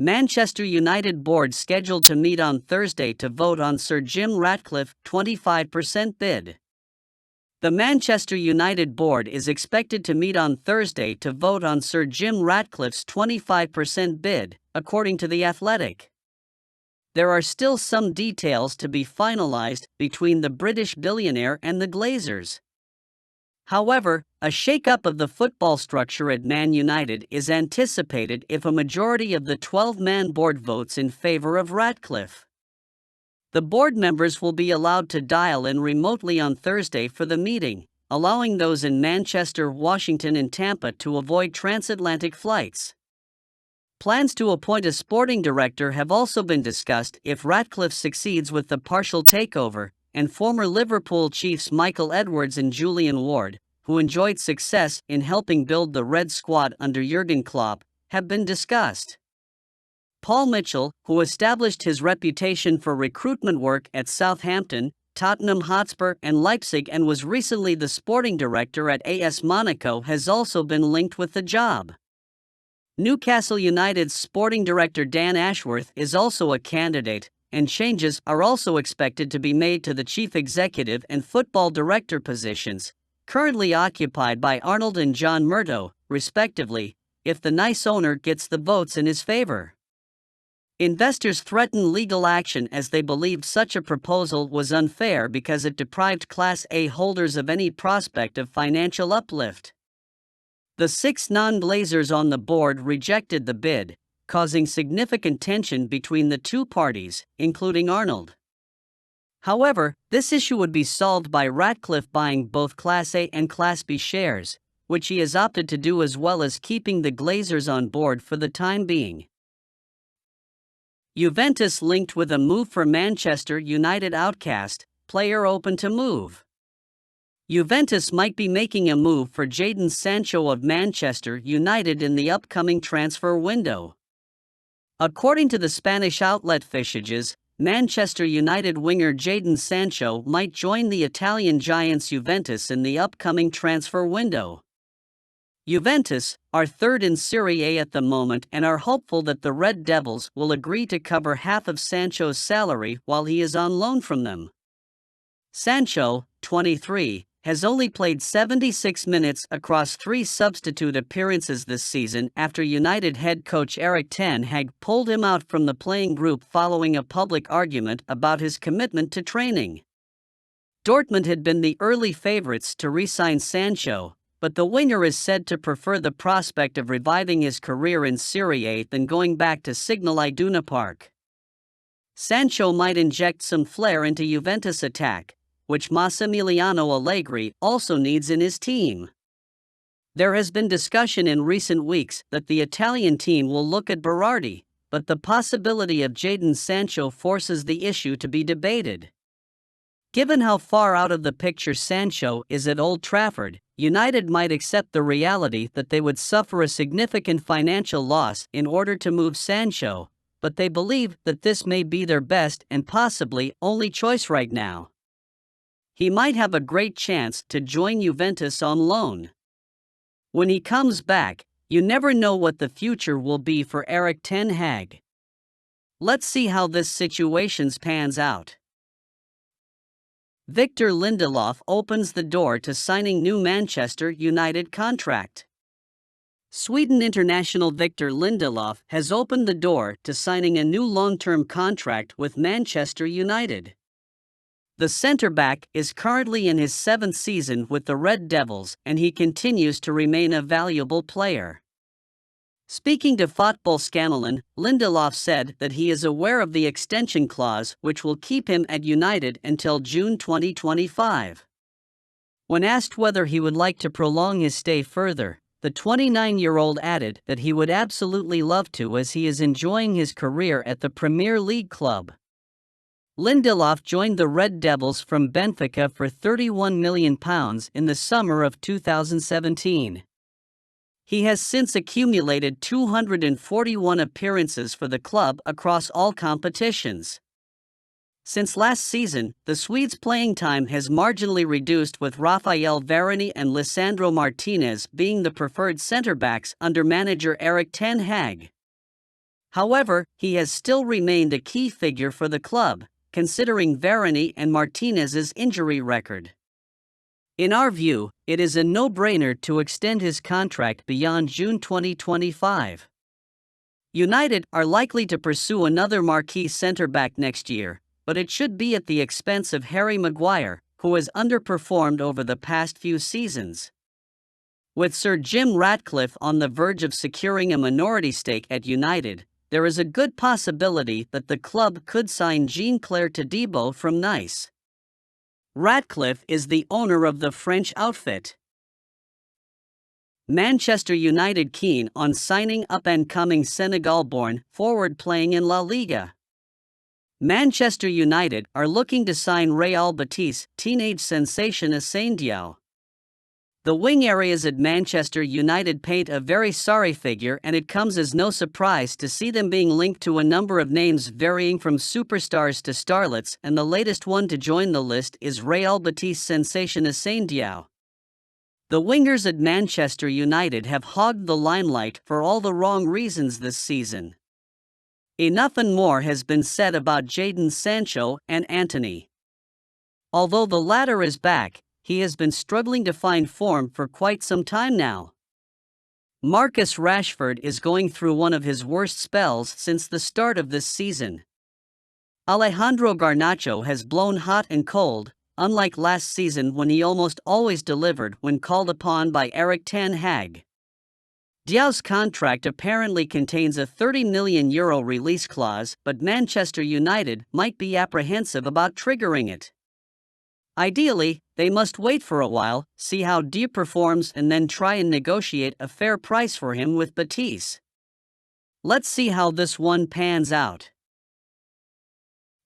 Manchester United board scheduled to meet on Thursday to vote on Sir Jim Ratcliffe 25% bid. The Manchester United board is expected to meet on Thursday to vote on Sir Jim Ratcliffe's 25% bid, according to The Athletic. There are still some details to be finalized between the British billionaire and the Glazers. However, a shake-up of the football structure at Man United is anticipated if a majority of the 12-man board votes in favor of Ratcliffe. The board members will be allowed to dial in remotely on Thursday for the meeting, allowing those in Manchester, Washington, and Tampa to avoid transatlantic flights. Plans to appoint a sporting director have also been discussed if Ratcliffe succeeds with the partial takeover, and former Liverpool Chiefs Michael Edwards and Julian Ward, who enjoyed success in helping build the Red squad under Jurgen Klopp, have been discussed. Paul Mitchell, who established his reputation for recruitment work at Southampton, Tottenham Hotspur, and Leipzig and was recently the sporting director at AS Monaco, has also been linked with the job. Newcastle United's sporting director Dan Ashworth is also a candidate, and changes are also expected to be made to the chief executive and football director positions, currently occupied by Arnold and John Murtough, respectively, if the nice owner gets the votes in his favor. Investors threatened legal action as they believed such a proposal was unfair because it deprived Class A holders of any prospect of financial uplift. The 6 non-Glazers on the board rejected the bid, causing significant tension between the two parties, including Arnold. However, this issue would be solved by Ratcliffe buying both Class A and Class B shares, which he has opted to do, as well as keeping the Glazers on board for the time being. Juventus linked with a move for Manchester United outcast, player open to move. Juventus might be making a move for Jadon Sancho of Manchester United in the upcoming transfer window. According to the Spanish outlet Fichajes, Manchester United winger Jadon Sancho might join the Italian giants Juventus in the upcoming transfer window. Juventus are third in Serie A at the moment and are hopeful that the Red Devils will agree to cover half of Sancho's salary while he is on loan from them. Sancho, 23, has only played 76 minutes across 3 substitute appearances this season after United head coach Erik ten Hag pulled him out from the playing group following a public argument about his commitment to training. Dortmund had been the early favorites to re-sign Sancho, but the winger is said to prefer the prospect of reviving his career in Serie A than going back to Signal Iduna Park. Sancho might inject some flair into Juventus' attack, which Massimiliano Allegri also needs in his team. There has been discussion in recent weeks that the Italian team will look at Berardi, but the possibility of Jadon Sancho forces the issue to be debated. Given how far out of the picture Sancho is at Old Trafford, United might accept the reality that they would suffer a significant financial loss in order to move Sancho, but they believe that this may be their best and possibly only choice right now. He might have a great chance to join Juventus on loan. When he comes back, you never know what the future will be for Erik ten Hag. Let's see how this situation pans out. Victor Lindelof opens the door to signing new Manchester United contract. Sweden international Victor Lindelof has opened the door to signing a new long-term contract with Manchester United. The centre-back is currently in his 7th season with the Red Devils, and he continues to remain a valuable player. Speaking to Fotbollskanalen, Lindelof said that he is aware of the extension clause which will keep him at United until June 2025. When asked whether he would like to prolong his stay further, the 29-year-old added that he would absolutely love to, as he is enjoying his career at the Premier League club. Lindelof joined the Red Devils from Benfica for £31 million in the summer of 2017. He has since accumulated 241 appearances for the club across all competitions. Since last season, the Swedes' playing time has marginally reduced, with Rafael Varane and Lisandro Martinez being the preferred centre-backs under manager Erik ten Hag. However, he has still remained a key figure for the club, considering Varane and Martinez's injury record. In our view, it is a no-brainer to extend his contract beyond June 2025. United are likely to pursue another marquee centre-back next year, but it should be at the expense of Harry Maguire, who has underperformed over the past few seasons. With Sir Jim Ratcliffe on the verge of securing a minority stake at United, there is a good possibility that the club could sign Jean-Claire Todibo from Nice. Ratcliffe is the owner of the French outfit. Manchester United keen on signing up-and-coming Senegal-born forward playing in La Liga. Manchester United are looking to sign Real Betis teenage sensation Assane Diao. The wing areas at Manchester United paint a very sorry figure, and it comes as no surprise to see them being linked to a number of names varying from superstars to starlets, and the latest one to join the list is Real Betis sensation Assane Diao. The wingers at Manchester United have hogged the limelight for all the wrong reasons this season. Enough and more has been said about Jadon Sancho and Antony. Although the latter is back, he has been struggling to find form for quite some time now. Marcus Rashford is going through one of his worst spells since the start of this season. Alejandro Garnacho has blown hot and cold, unlike last season when he almost always delivered when called upon by Erik ten Hag. Diao's contract apparently contains a €30 million release clause, but Manchester United might be apprehensive about triggering it. Ideally, they must wait for a while, see how Dia performs, and then try and negotiate a fair price for him with Betis. Let's see how this one pans out.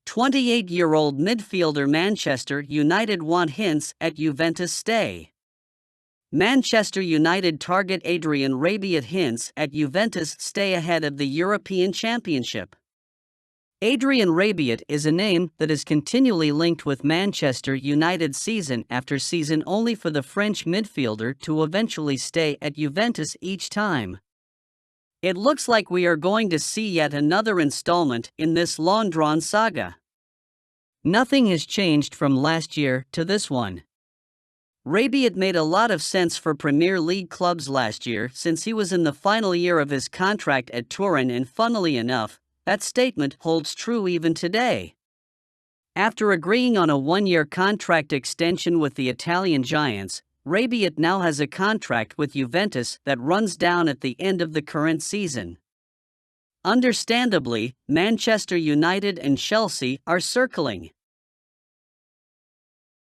28-year-old midfielder Manchester United want hints at Juventus stay. Manchester United target Adrian Rabiat hints at Juventus stay ahead of the European Championship. Adrian Rabiat is a name that is continually linked with Manchester United season after season, only for the French midfielder to eventually stay at Juventus each time. It looks like we are going to see yet another installment in this long-drawn saga. Nothing has changed from last year to this one. Rabiat made a lot of sense for Premier League clubs last year since he was in the final year of his contract at Turin, and funnily enough, that statement holds true even today. After agreeing on a one-year contract extension with the Italian giants, Rabiat now has a contract with Juventus that runs down at the end of the current season. Understandably, Manchester United and Chelsea are circling.